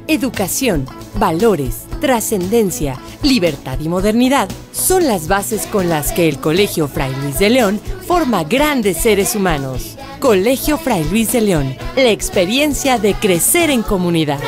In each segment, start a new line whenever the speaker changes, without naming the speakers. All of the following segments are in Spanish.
Educación, valores, trascendencia, libertad y modernidad son las bases con las que el Colegio Fray Luis de León forma grandes seres humanos. Colegio Fray Luis de León, la experiencia de crecer en comunidad.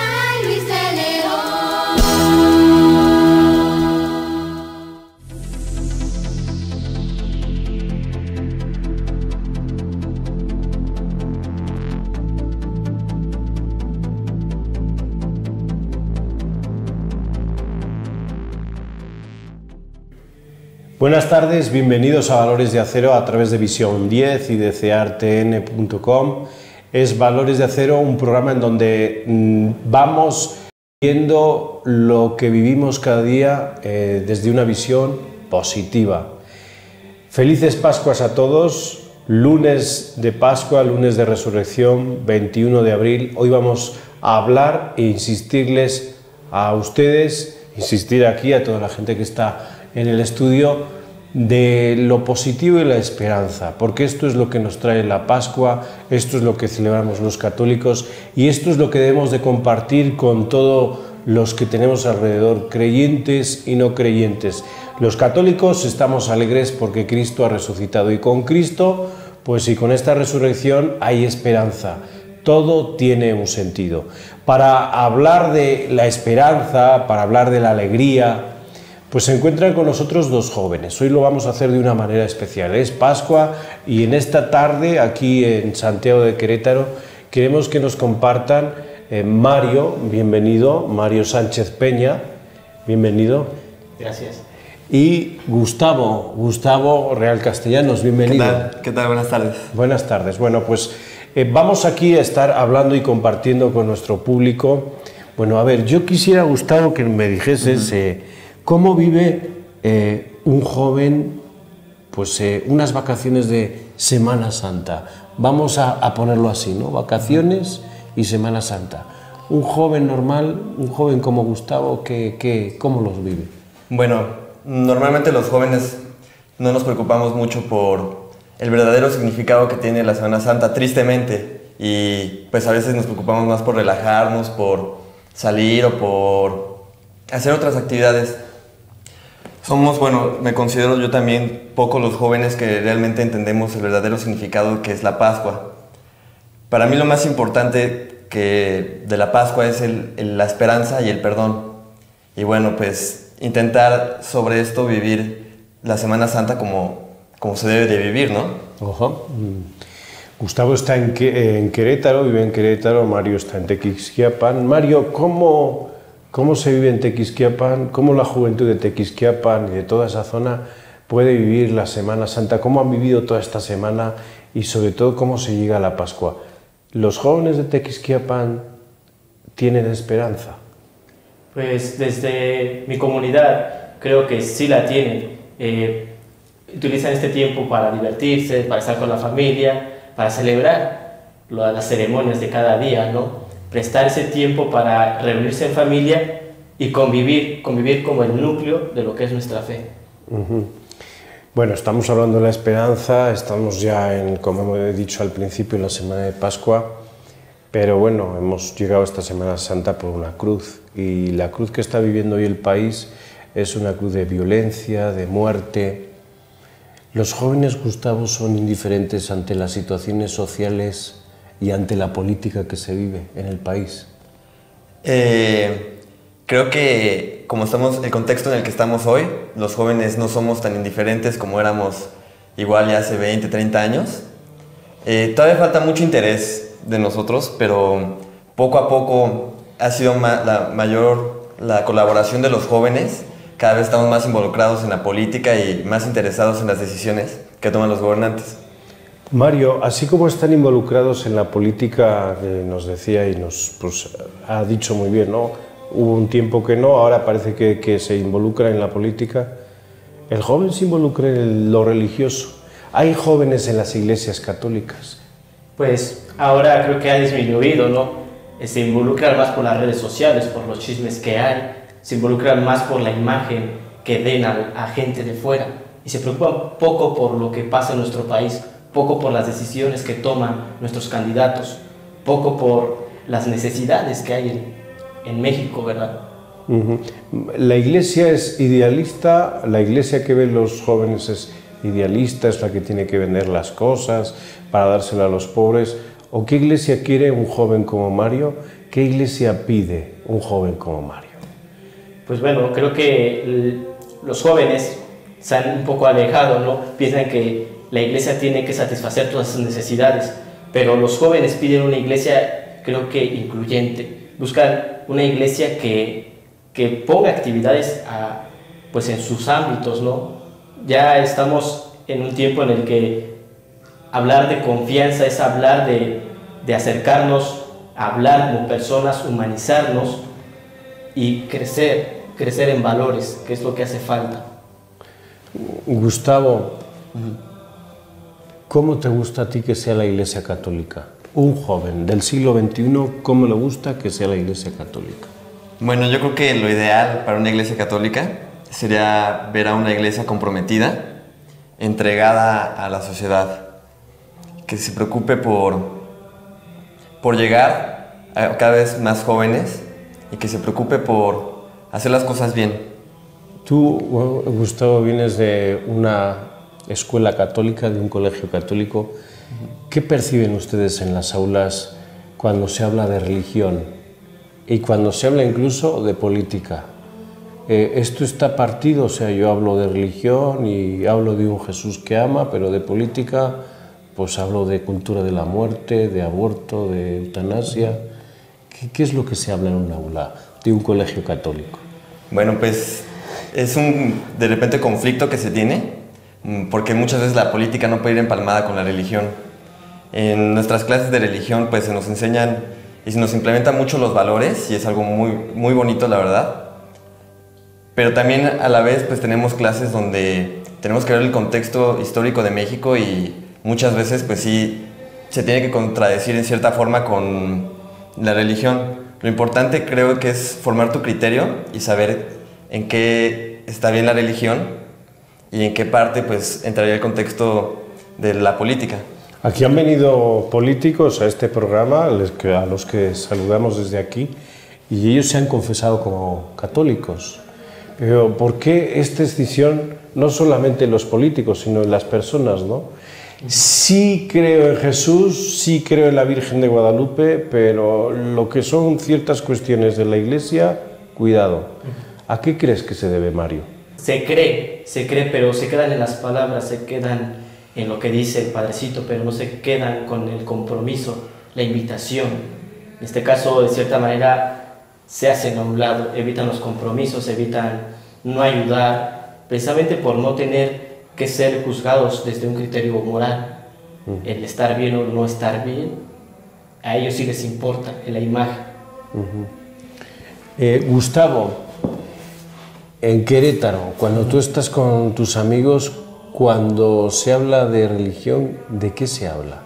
Buenas tardes, bienvenidos a Valores de Acero a través de Visión 10 y de ceartn.com. Es Valores de Acero, un programa en donde vamos viendo lo que vivimos cada día desde una visión positiva. Felices Pascuas a todos, lunes de Pascua, lunes de Resurrección, 21 de abril. Hoy vamos a hablar e insistirles a ustedes, insistir aquí a toda la gente que está en el estudio, de lo positivo y la esperanza, porque esto es lo que nos trae la Pascua, esto es lo que celebramos los católicos y esto es lo que debemos de compartir con todos los que tenemos alrededor, creyentes y no creyentes. Los católicos estamos alegres porque Cristo ha resucitado y con Cristo, pues y con esta resurrección hay esperanza. Todo tiene un sentido. Para hablar de la esperanza, para hablar de la alegría, pues se encuentran con nosotros dos jóvenes. Hoy lo vamos a hacer de una manera especial. Es Pascua y en esta tarde, aquí en Santiago de Querétaro, queremos que nos compartan Mario, bienvenido, Mario Sánchez Peña, bienvenido.
Gracias.
Y Gustavo Real Castellanos, bienvenido.
¿Qué tal? Buenas tardes.
Buenas tardes. Bueno, pues vamos aquí a estar hablando y compartiendo con nuestro público. Bueno, a ver, yo quisiera, Gustavo, que me dijeses... ¿Cómo vive un joven pues, unas vacaciones de Semana Santa? Vamos a ponerlo así, ¿no? Vacaciones y Semana Santa. Un joven normal, un joven como Gustavo, ¿cómo los vive?
Bueno, normalmente los jóvenes no nos preocupamos mucho por el verdadero significado que tiene la Semana Santa, tristemente. Y pues a veces nos preocupamos más por relajarnos, por salir o por hacer otras actividades. Somos, bueno, me considero yo también poco los jóvenes que realmente entendemos el verdadero significado que es la Pascua. Para mí lo más importante de la Pascua es la esperanza y el perdón. Y bueno, pues intentar sobre esto vivir la Semana Santa como se debe de vivir, ¿no?
Ojo. Gustavo está en Querétaro, vive en Querétaro, Mario está en Tequisquiapan. Mario, ¿Cómo se vive en Tequisquiapan? ¿Cómo la juventud de Tequisquiapan y de toda esa zona puede vivir la Semana Santa? ¿Cómo han vivido toda esta semana? Y sobre todo, ¿cómo se llega a la Pascua? ¿Los jóvenes de Tequisquiapan tienen esperanza?
Pues desde mi comunidad creo que sí la tienen. Utilizan este tiempo para divertirse, para estar con la familia, para celebrar las ceremonias de cada día, ¿no? Prestar ese tiempo para reunirse en familia y convivir como el núcleo de lo que es nuestra fe.
Bueno, estamos hablando de la esperanza, estamos ya como he dicho al principio, en la semana de Pascua, pero bueno, hemos llegado a esta Semana Santa por una cruz, y la cruz que está viviendo hoy el país es una cruz de violencia, de muerte. Los jóvenes, Gustavo, son indiferentes ante las situaciones sociales y ante la política que se vive en el país.
Creo que el contexto en el que estamos hoy, los jóvenes no somos tan indiferentes como éramos igual ya hace 20, 30 años. Todavía falta mucho interés de nosotros, pero poco a poco ha sido mayor la colaboración de los jóvenes. Cada vez estamos más involucrados en la política y más interesados en las decisiones que toman los gobernantes.
Mario, así como están involucrados en la política, que nos decía y nos ha dicho muy bien, ¿no? Hubo un tiempo que no, ahora parece que se involucra en la política. ¿El joven se involucra en lo religioso? ¿Hay jóvenes en las iglesias católicas?
Pues ahora creo que ha disminuido, ¿no? Se involucran más por las redes sociales, por los chismes que hay, se involucran más por la imagen que den a gente de fuera y se preocupan poco por lo que pasa en nuestro país, poco por las decisiones que toman nuestros candidatos, poco por las necesidades que hay en México, ¿verdad?
La iglesia es idealista, la iglesia que ven los jóvenes es idealista, es la que tiene que vender las cosas para dársela a los pobres. ¿O qué iglesia quiere un joven como Mario? ¿Qué iglesia pide un joven como Mario?
Pues bueno, creo que los jóvenes se han un poco alejado, ¿no? Piensan que la iglesia tiene que satisfacer todas sus necesidades, pero los jóvenes piden una iglesia, creo que incluyente. Buscan una iglesia que ponga actividades pues en sus ámbitos, ¿no? Ya estamos en un tiempo en el que hablar de confianza es hablar de acercarnos, hablar como personas, humanizarnos y crecer en valores, que es lo que hace falta.
Gustavo, ¿cómo te gusta a ti que sea la Iglesia Católica? Un joven del siglo XXI, ¿cómo le gusta que sea la Iglesia Católica?
Bueno, yo creo que lo ideal para una iglesia católica sería ver a una iglesia comprometida, entregada a la sociedad, que se preocupe por llegar a cada vez más jóvenes y que se preocupe por hacer las cosas bien.
Tú, Gustavo, vienes de una escuela católica, de un colegio católico. ¿Qué perciben ustedes en las aulas cuando se habla de religión y cuando se habla incluso de política? Esto está partido, o sea, yo hablo de religión y hablo de un Jesús que ama, pero de política, pues hablo de cultura de la muerte, de aborto, de eutanasia. ¿Qué es lo que se habla en un aula de un colegio católico?
Bueno, pues es un, de repente, conflicto que se tiene, porque muchas veces la política no puede ir empalmada con la religión. En nuestras clases de religión, pues se nos enseñan y se nos implementan mucho los valores, y es algo muy, muy bonito, la verdad. Pero también a la vez pues tenemos clases donde tenemos que ver el contexto histórico de México y muchas veces pues sí se tiene que contradecir en cierta forma con la religión. Lo importante creo que es formar tu criterio y saber en qué está bien la religión y en qué parte pues entraría el contexto de la política.
Aquí han venido políticos a este programa, a los que saludamos desde aquí, y ellos se han confesado como católicos. Pero ¿por qué esta escisión, no solamente en los políticos, sino en las personas, ¿no? Sí creo en Jesús, sí creo en la Virgen de Guadalupe, pero lo que son ciertas cuestiones de la Iglesia, cuidado. ¿A qué crees que se debe, Mario?
Se cree, pero se quedan en las palabras, se quedan en lo que dice el Padrecito, pero no se quedan con el compromiso, la invitación. En este caso, de cierta manera, se hacen a un lado, evitan los compromisos, evitan no ayudar, precisamente por no tener que ser juzgados desde un criterio moral. El estar bien o no estar bien, a ellos sí les importa, en la imagen.
Gustavo, en Querétaro, cuando tú estás con tus amigos, cuando se habla de religión, ¿de qué se habla?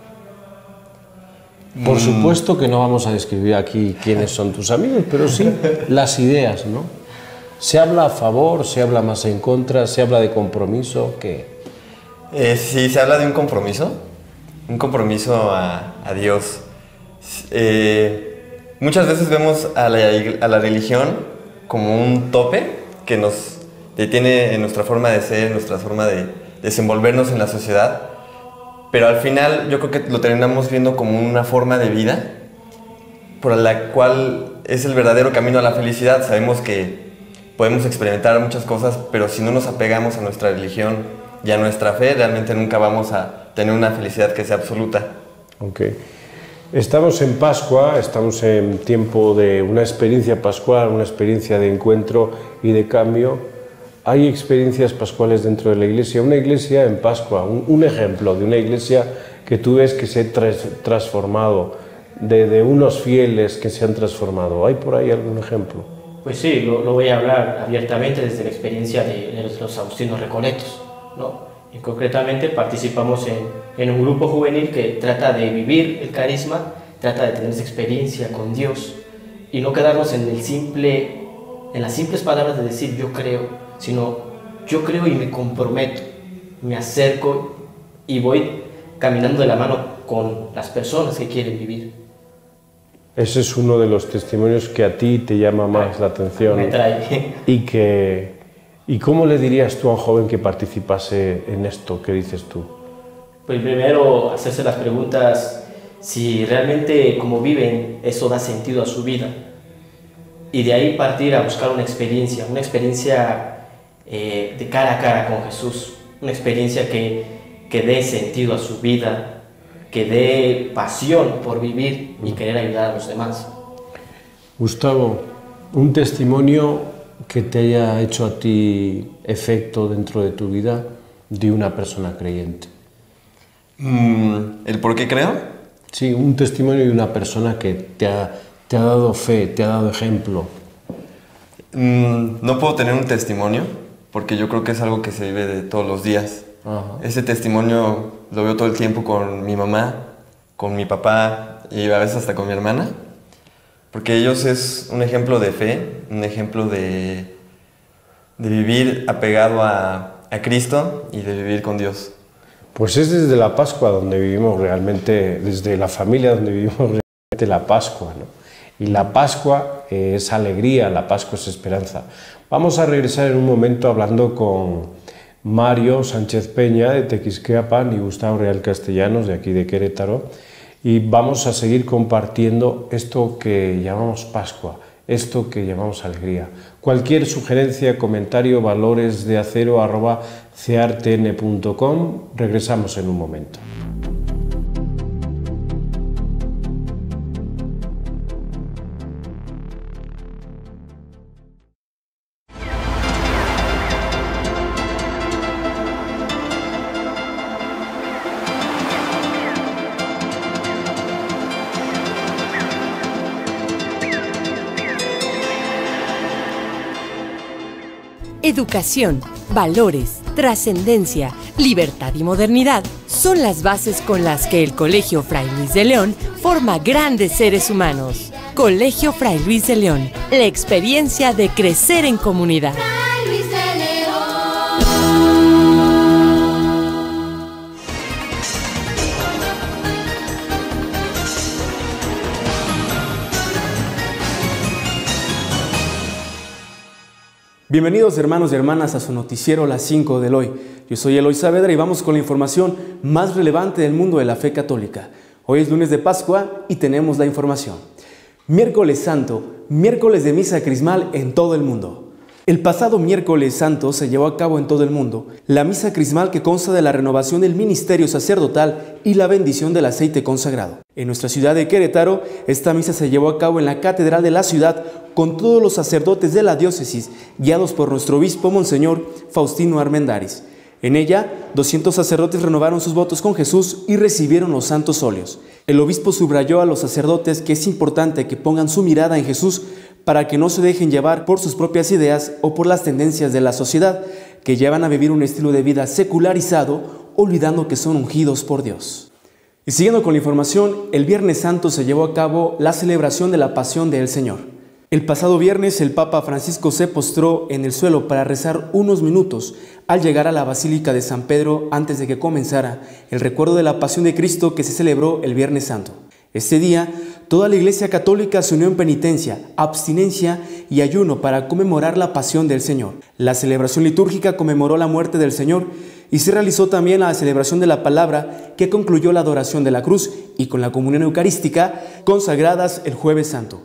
Por supuesto que no vamos a describir aquí quiénes son tus amigos, pero sí las ideas, ¿no? ¿Se habla a favor, se habla más en contra, se habla de compromiso? ¿Qué?
Sí, se habla de un compromiso a Dios. Muchas veces vemos a la religión como un tope que nos detiene en nuestra forma de ser, en nuestra forma de desenvolvernos en la sociedad, pero al final yo creo que lo terminamos viendo como una forma de vida por la cual es el verdadero camino a la felicidad. Sabemos que podemos experimentar muchas cosas, pero si no nos apegamos a nuestra religión y a nuestra fe, realmente nunca vamos a tener una felicidad que sea absoluta.
Ok. Estamos en Pascua, estamos en tiempo de una experiencia pascual, una experiencia de encuentro y de cambio. Hay experiencias pascuales dentro de la iglesia. Una iglesia en Pascua, un ejemplo de una iglesia que tú ves que se ha transformado, de unos fieles que se han transformado. ¿Hay por ahí algún ejemplo?
Pues sí, lo voy a hablar abiertamente desde la experiencia de los agustinos recoletos, ¿no? Y concretamente participamos en un grupo juvenil que trata de vivir el carisma, trata de tener esa experiencia con Dios y no quedarnos en las simples palabras de decir yo creo, sino yo creo y me comprometo, me acerco y voy caminando de la mano con las personas que quieren vivir.
Ese es uno de los testimonios que a ti te llama más la atención.
Me trae.
¿Y cómo le dirías tú a un joven que participase en esto que dices tú?
Pues primero hacerse las preguntas si realmente como viven eso da sentido a su vida. Y de ahí partir a buscar una experiencia de cara a cara con Jesús, una experiencia que dé sentido a su vida, que dé pasión por vivir y querer ayudar a los demás.
Gustavo, un testimonio que te haya hecho a ti efecto dentro de tu vida de una persona creyente.
¿El por qué creo?
Sí, un testimonio de una persona que te ha dado fe, te ha dado ejemplo.
No puedo tener un testimonio porque yo creo que es algo que se vive de todos los días.
Ajá.
Ese testimonio lo veo todo el tiempo con mi mamá, con mi papá y a veces hasta con mi hermana, porque ellos es un ejemplo de fe, un ejemplo de vivir apegado a Cristo y de vivir con Dios.
Pues es desde la Pascua donde vivimos realmente, desde la familia donde vivimos realmente la Pascua, ¿no? Y la Pascua es alegría, la Pascua es esperanza. Vamos a regresar en un momento hablando con Mario Sánchez Peña de Tequisquiapan y Gustavo Real Castellanos de aquí de Querétaro, y vamos a seguir compartiendo esto que llamamos Pascua, esto que llamamos alegría. Cualquier sugerencia, comentario, valoresdeacero@ceartn.com. Regresamos en un momento.
Educación, valores, trascendencia, libertad y modernidad son las bases con las que el Colegio Fray Luis de León forma grandes seres humanos. Colegio Fray Luis de León, la experiencia de crecer en comunidad.
Fray Luis de León.
Bienvenidos hermanos y hermanas a su noticiero Las 5 del Hoy. Yo soy Eloy Saavedra y vamos con la información más relevante del mundo de la fe católica. Hoy es lunes de Pascua y tenemos la información. Miércoles Santo, miércoles de misa crismal en todo el mundo. El pasado miércoles santo se llevó a cabo en todo el mundo la misa crismal que consta de la renovación del ministerio sacerdotal y la bendición del aceite consagrado. En nuestra ciudad de Querétaro, esta misa se llevó a cabo en la catedral de la ciudad con todos los sacerdotes de la diócesis, guiados por nuestro obispo Monseñor Faustino Armendáriz. En ella, 200 sacerdotes renovaron sus votos con Jesús y recibieron los santos óleos. El obispo subrayó a los sacerdotes que es importante que pongan su mirada en Jesús para que no se dejen llevar por sus propias ideas o por las tendencias de la sociedad, que llevan a vivir un estilo de vida secularizado, olvidando que son ungidos por Dios. Y siguiendo con la información, el Viernes Santo se llevó a cabo la celebración de la Pasión del Señor. El pasado viernes, el Papa Francisco se postró en el suelo para rezar unos minutos al llegar a la Basílica de San Pedro antes de que comenzara el recuerdo de la Pasión de Cristo que se celebró el Viernes Santo. Este día, toda la Iglesia Católica se unió en penitencia, abstinencia y ayuno para conmemorar la Pasión del Señor. La celebración litúrgica conmemoró la muerte del Señor y se realizó también la celebración de la palabra que concluyó la adoración de la cruz y con la comunión eucarística consagradas el Jueves Santo.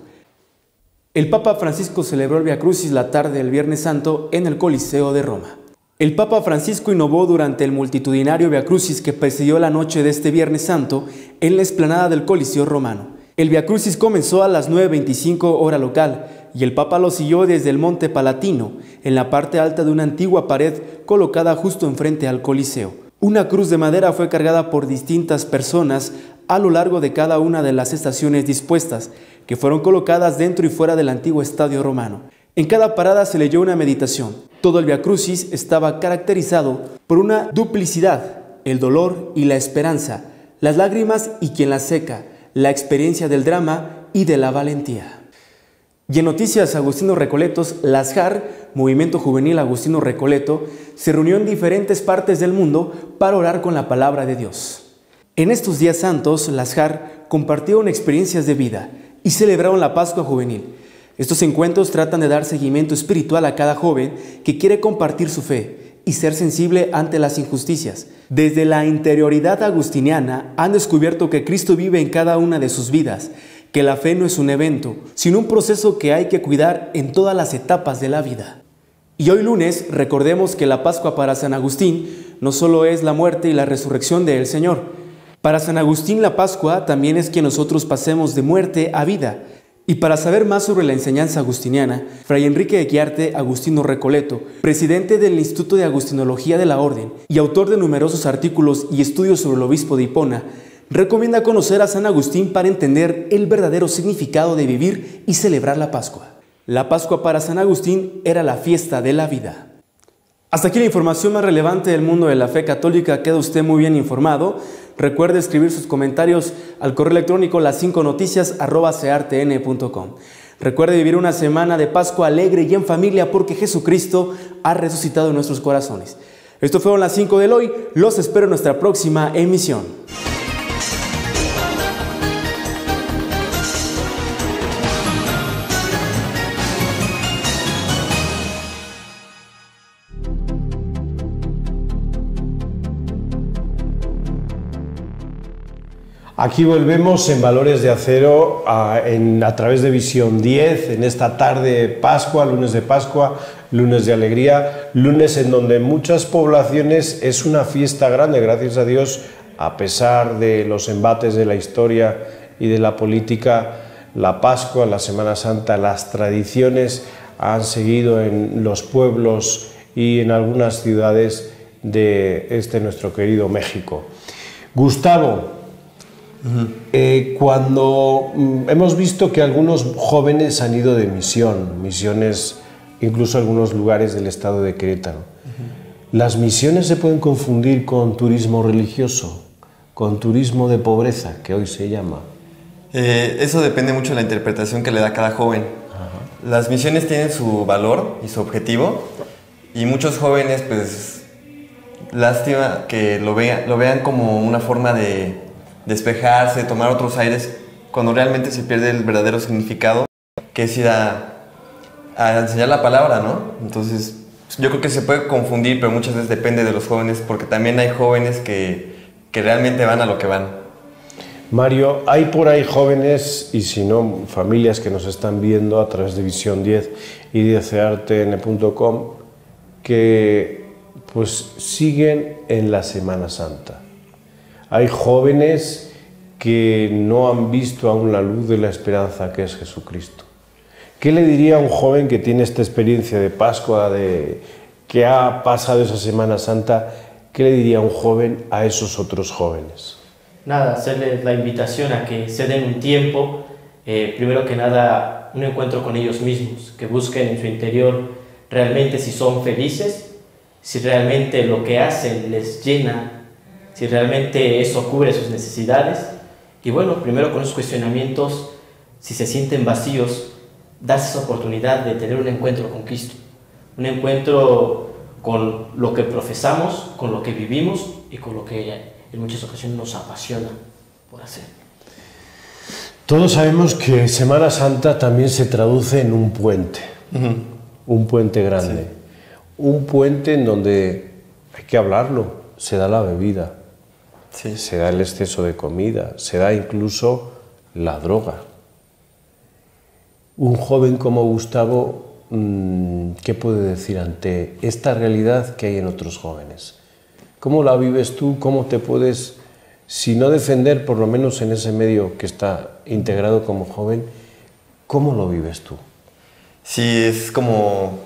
El Papa Francisco celebró el Via Crucis la tarde del Viernes Santo en el Coliseo de Roma. El Papa Francisco innovó durante el multitudinario Via Crucis que presidió la noche de este Viernes Santo en la explanada del Coliseo romano. El Via Crucis comenzó a las 9:25 hora local y el Papa lo siguió desde el Monte Palatino, en la parte alta de una antigua pared colocada justo enfrente al Coliseo. Una cruz de madera fue cargada por distintas personas a lo largo de cada una de las estaciones dispuestas, que fueron colocadas dentro y fuera del antiguo estadio romano. En cada parada se leyó una meditación. Todo el Via Crucis estaba caracterizado por una duplicidad, el dolor y la esperanza, las lágrimas y quien las seca, la experiencia del drama y de la valentía. Y en noticias Agustino Recoletos, las JAR, Movimiento Juvenil Agustino Recoleto, se reunió en diferentes partes del mundo para orar con la palabra de Dios. En estos días santos, las JAR compartieron experiencias de vida y celebraron la Pascua Juvenil. Estos encuentros tratan de dar seguimiento espiritual a cada joven que quiere compartir su fe y ser sensible ante las injusticias. Desde la interioridad agustiniana han descubierto que Cristo vive en cada una de sus vidas, que la fe no es un evento, sino un proceso que hay que cuidar en todas las etapas de la vida. Y hoy lunes recordemos que la Pascua para San Agustín no solo es la muerte y la resurrección del Señor. Para San Agustín la Pascua también es que nosotros pasemos de muerte a vida. Y para saber más sobre la enseñanza agustiniana, Fray Enrique Eguiarte Agustino Recoleto, presidente del Instituto de Agustinología de la Orden y autor de numerosos artículos y estudios sobre el obispo de Hipona, recomienda conocer a San Agustín para entender el verdadero significado de vivir y celebrar la Pascua. La Pascua para San Agustín era la fiesta de la vida. Hasta aquí la información más relevante del mundo de la fe católica. Queda usted muy bien informado. Recuerde escribir sus comentarios al correo electrónico las5noticias@seartn.com. Recuerde vivir una semana de Pascua alegre y en familia porque Jesucristo ha resucitado en nuestros corazones. Esto fueron las 5 del hoy. Los espero en nuestra próxima emisión.
Aquí volvemos en Valores de Acero a través de Visión 10, en esta tarde de Pascua, lunes de alegría, lunes en donde en muchas poblaciones es una fiesta grande, gracias a Dios, a pesar de los embates de la historia y de la política, la Pascua, la Semana Santa, las tradiciones han seguido en los pueblos y en algunas ciudades de nuestro querido México. Gustavo, cuando hemos visto que algunos jóvenes han ido de misiones, incluso algunos lugares del estado de Querétaro, ¿las misiones se pueden confundir con turismo religioso, con turismo de pobreza, que hoy se llama?
Eso depende mucho de la interpretación que le da cada joven. Las misiones tienen su valor y su objetivo, y muchos jóvenes, pues, lástima que lo vean como una forma de despejarse, tomar otros aires, cuando realmente se pierde el verdadero significado, que es ir a enseñar la palabra, ¿no? Entonces, yo creo que se puede confundir, pero muchas veces depende de los jóvenes, porque también hay jóvenes que realmente van a lo que van.
Mario, hay por ahí jóvenes, y si no, familias que nos están viendo a través de Visión 10 y de seartn.com, que pues siguen en la Semana Santa. Hay jóvenes que no han visto aún la luz de la esperanza que es Jesucristo. ¿Qué le diría a un joven que tiene esta experiencia de Pascua, que ha pasado esa Semana Santa? ¿Qué le diría a un joven a esos otros jóvenes?
Nada, hacerles la invitación a que se den un tiempo, primero que nada un encuentro con ellos mismos, que busquen en su interior realmente si son felices, si realmente lo que hacen les llena, si realmente eso cubre sus necesidades. Y bueno, primero con esos cuestionamientos, si se sienten vacíos, darse esa oportunidad de tener un encuentro con Cristo, un encuentro con lo que profesamos, con lo que vivimos y con lo que en muchas ocasiones nos apasiona por hacer.
Todos sabemos que Semana Santa también se traduce en un puente, un puente grande, sí. Un puente en donde hay que hablarlo, se da la bebida, sí. Se da el exceso de comida, se da incluso la droga. Un joven como Gustavo, ¿qué puede decir ante esta realidad que hay en otros jóvenes? ¿Cómo la vives tú? ¿Cómo te puedes, si no defender, por lo menos en ese medio que está integrado como joven, cómo lo vives tú?
Sí, es como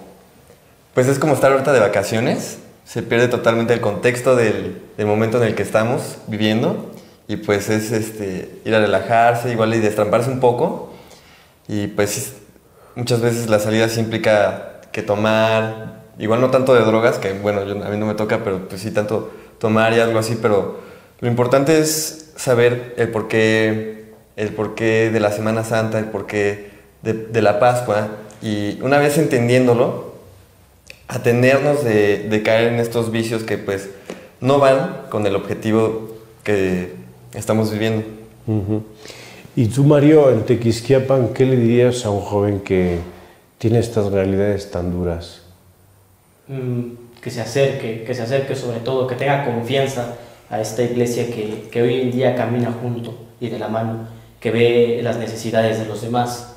estar ahorita de vacaciones, se pierde totalmente el contexto del momento en el que estamos viviendo, y pues es ir a relajarse, igual y destramparse un poco, y pues muchas veces la salida sí implica que tomar, igual no tanto de drogas, que bueno, a mí no me toca, pero pues sí tanto tomar y algo así, pero lo importante es saber el porqué de la Semana Santa, el porqué de la Pascua, y una vez entendiéndolo, atenernos de caer en estos vicios que pues no van con el objetivo que estamos viviendo.
Y tú, Mario, en Tequisquiapan, ¿qué le dirías a un joven que tiene estas realidades tan duras?
Que se acerque sobre todo, que tenga confianza a esta iglesia que hoy en día camina junto y de la mano, que ve las necesidades de los demás,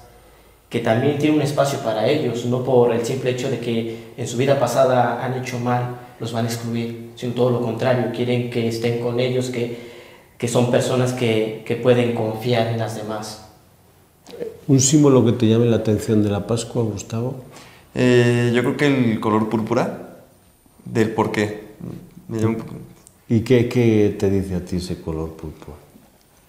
que también tiene un espacio para ellos, no por el simple hecho de que en su vida pasada han hecho mal, los van a excluir, sino todo lo contrario, quieren que estén con ellos, que son personas que pueden confiar en las demás.
¿Un símbolo que te llame la atención de la Pascua, Gustavo?
Yo creo que el color púrpura, del por qué.
¿Y qué te dice a ti ese color púrpura?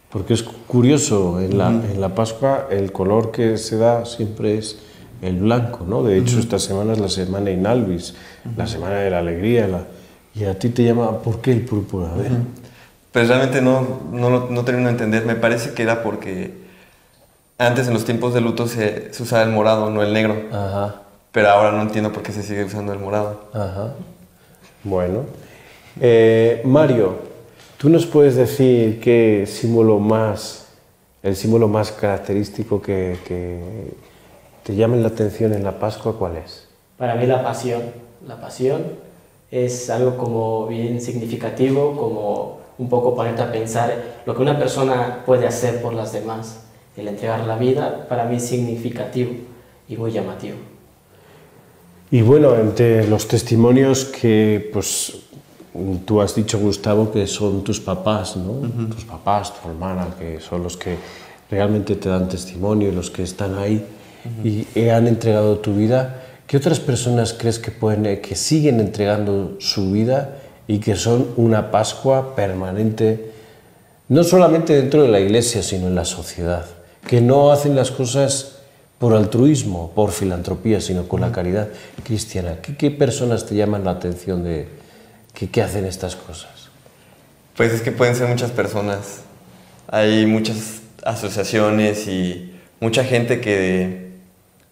Porque es curioso, en la Pascua el color que se da siempre es el blanco, ¿no? De hecho, esta semana es la semana Inalvis, la semana de la alegría, y a ti te llama, ¿por qué el púrpura? A ver.
Pues realmente no termino de entender, me parece que era porque antes en los tiempos de luto se usaba el morado, no el negro.
Ajá.
Pero ahora no entiendo por qué se sigue usando el morado.
Ajá. Bueno. Mario, ¿tú nos puedes decir qué símbolo el símbolo más característico que te llame la atención en la Pascua, cuál es?
Para mí la pasión. La pasión es algo como bien significativo, como un poco ponerte a pensar lo que una persona puede hacer por las demás. El entregar la vida para mí es significativo y muy llamativo.
Y bueno, entre los testimonios que pues tú has dicho, Gustavo, que son tus papás, ¿no? Tus papás, tu hermana, que son los que realmente te dan testimonio, los que están ahí y han entregado tu vida. ¿Qué otras personas crees que siguen entregando su vida y que son una Pascua permanente, no solamente dentro de la iglesia, sino en la sociedad? Que no hacen las cosas por altruismo, por filantropía, sino con la caridad cristiana. ¿Qué personas te llaman la atención de que hacen estas cosas?
Pues es que pueden ser muchas personas. Hay muchas asociaciones y mucha gente que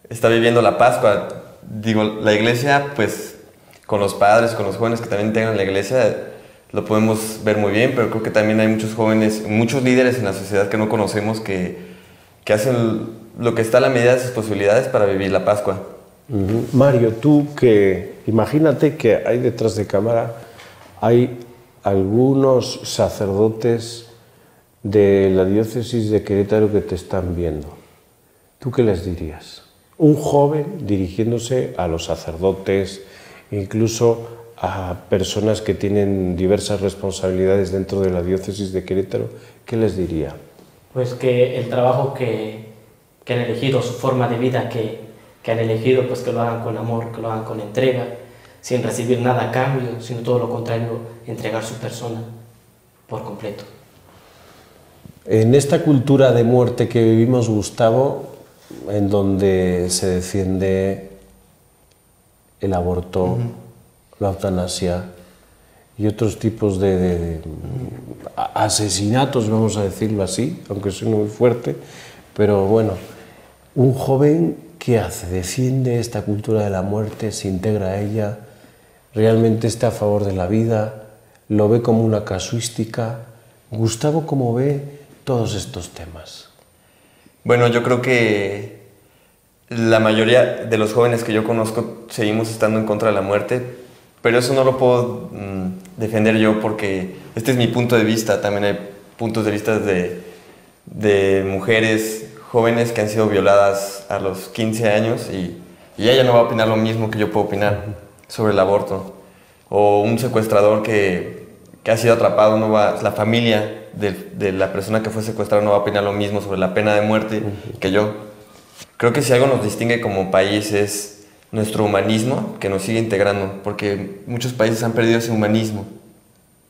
está viviendo la Pascua. Digo, la iglesia, pues con los padres, con los jóvenes que también integran la iglesia, lo podemos ver muy bien, pero creo que también hay muchos jóvenes, muchos líderes en la sociedad que no conocemos que hacen lo que está a la medida de sus posibilidades para vivir la Pascua.
Mario, tú imagínate que hay detrás de cámara, hay algunos sacerdotes de la diócesis de Querétaro que te están viendo. ¿Tú qué les dirías? Un joven dirigiéndose a los sacerdotes, incluso a personas que tienen diversas responsabilidades dentro de la diócesis de Querétaro, ¿qué les diría?
Pues que el trabajo que han elegido, su forma de vida que han elegido, pues que lo hagan con amor, que lo hagan con entrega, sin recibir nada a cambio, sino todo lo contrario, entregar su persona por completo.
En esta cultura de muerte que vivimos, Gustavo, en donde se defiende el aborto, la eutanasia y otros tipos de asesinatos, vamos a decirlo así, aunque suene muy fuerte, pero bueno, un joven, ¿qué hace? Defiende esta cultura de la muerte, se integra a ella, realmente está a favor de la vida, lo ve como una casuística. Gustavo, ¿cómo ve todos estos temas?
Bueno, yo creo que la mayoría de los jóvenes que yo conozco seguimos estando en contra de la muerte, pero eso no lo puedo defender yo porque este es mi punto de vista. También hay puntos de vista de mujeres jóvenes que han sido violadas a los 15 años y ella no va a opinar lo mismo que yo puedo opinar sobre el aborto. O un secuestrador que ha sido atrapado, la familia de la persona que fue secuestrada no va a opinar lo mismo sobre la pena de muerte que yo. Creo que si algo nos distingue como país es nuestro humanismo, que nos sigue integrando, porque muchos países han perdido ese humanismo,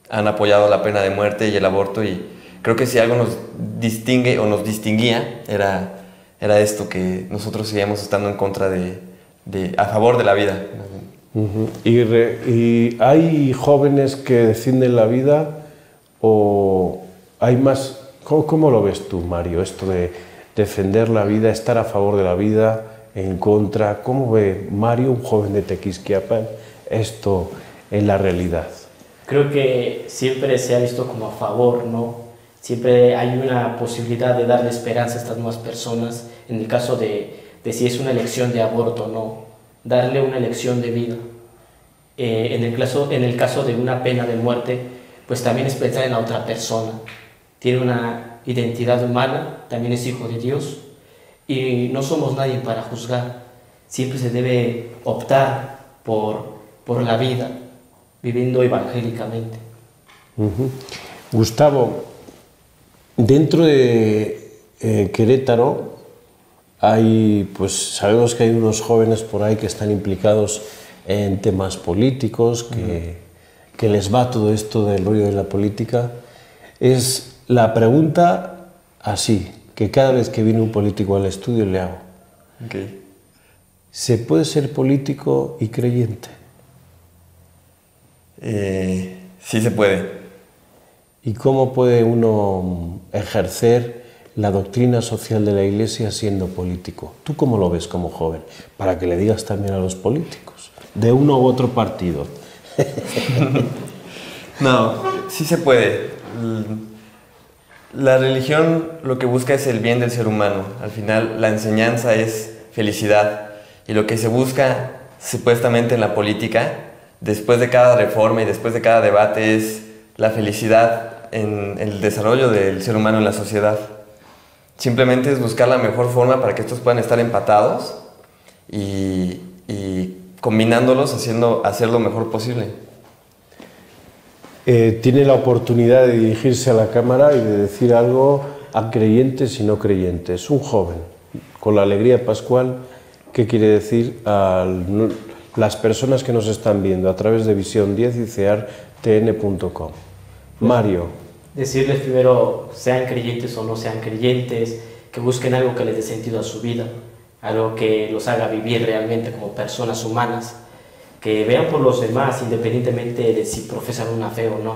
han apoyado la pena de muerte y el aborto, y creo que si algo nos distingue o nos distinguía era esto, que nosotros seguíamos estando en contra a favor de la vida.
¿Y hay jóvenes que defienden la vida o hay más? ¿Cómo lo ves tú, Mario, esto de defender la vida, estar a favor de la vida, en contra? ¿Cómo ve Mario, un joven de Tequisquiapan, esto en la realidad?
Creo que siempre se ha visto como a favor, ¿no? Siempre hay una posibilidad de darle esperanza a estas nuevas personas, en el caso de si es una elección de aborto o no, darle una elección de vida. En el caso de una pena de muerte, pues también es pensar en la otra persona. Tiene una identidad humana, también es hijo de Dios, y no somos nadie para juzgar. Siempre se debe optar por la vida, viviendo evangélicamente.
Gustavo, dentro de Querétaro sabemos que hay unos jóvenes por ahí que están implicados en temas políticos, que les va todo esto del rollo de la política. Es la pregunta así, que cada vez que viene un político al estudio le hago.
Okay.
¿Se puede ser político y creyente?
Sí se puede.
¿Y cómo puede uno ejercer la doctrina social de la Iglesia siendo político? ¿Tú cómo lo ves como joven? Para que le digas también a los políticos, de uno u otro partido.
No, sí se puede. La religión lo que busca es el bien del ser humano. Al final, la enseñanza es felicidad. Y lo que se busca supuestamente en la política, después de cada reforma y después de cada debate, es la felicidad en el desarrollo del ser humano en la sociedad. Simplemente es buscar la mejor forma para que estos puedan estar empatados y combinándolos, hacer lo mejor posible.
Tiene la oportunidad de dirigirse a la cámara y de decir algo a creyentes y no creyentes. Un joven, con la alegría pascual, ¿qué quiere decir a las personas que nos están viendo a través de Visión 10 y ceartn.com? Mario.
Decirles primero, sean creyentes o no sean creyentes, que busquen algo que les dé sentido a su vida, algo que los haga vivir realmente como personas humanas, que vean por los demás independientemente de si profesan una fe o no,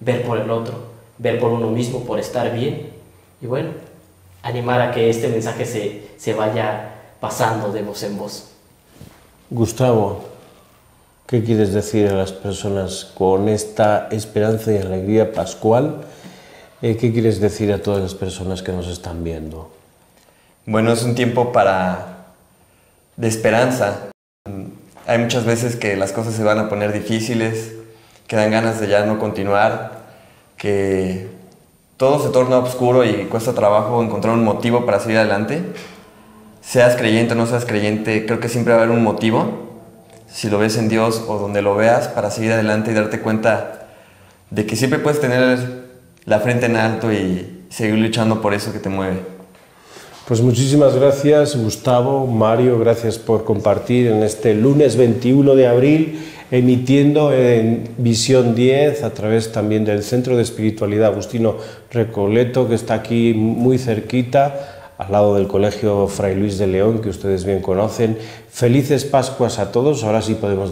ver por el otro, ver por uno mismo, por estar bien, y bueno, animar a que este mensaje se vaya pasando de voz en voz.
Gustavo, ¿qué quieres decir a las personas con esta esperanza y alegría pascual? ¿Qué quieres decir a todas las personas que nos están viendo?
Bueno, es un tiempo de esperanza. Hay muchas veces que las cosas se van a poner difíciles, que dan ganas de ya no continuar, que todo se torna oscuro y cuesta trabajo encontrar un motivo para seguir adelante. Seas creyente o no seas creyente, creo que siempre va a haber un motivo, si lo ves en Dios o donde lo veas, para seguir adelante y darte cuenta de que siempre puedes tener la frente en alto y seguir luchando por eso que te mueve.
Pues muchísimas gracias, Gustavo, Mario, gracias por compartir en este lunes 21 de abril, emitiendo en Visión 10 a través también del Centro de Espiritualidad Agustino Recoleto, que está aquí muy cerquita, al lado del Colegio Fray Luis de León, que ustedes bien conocen. Felices Pascuas a todos, ahora sí podemos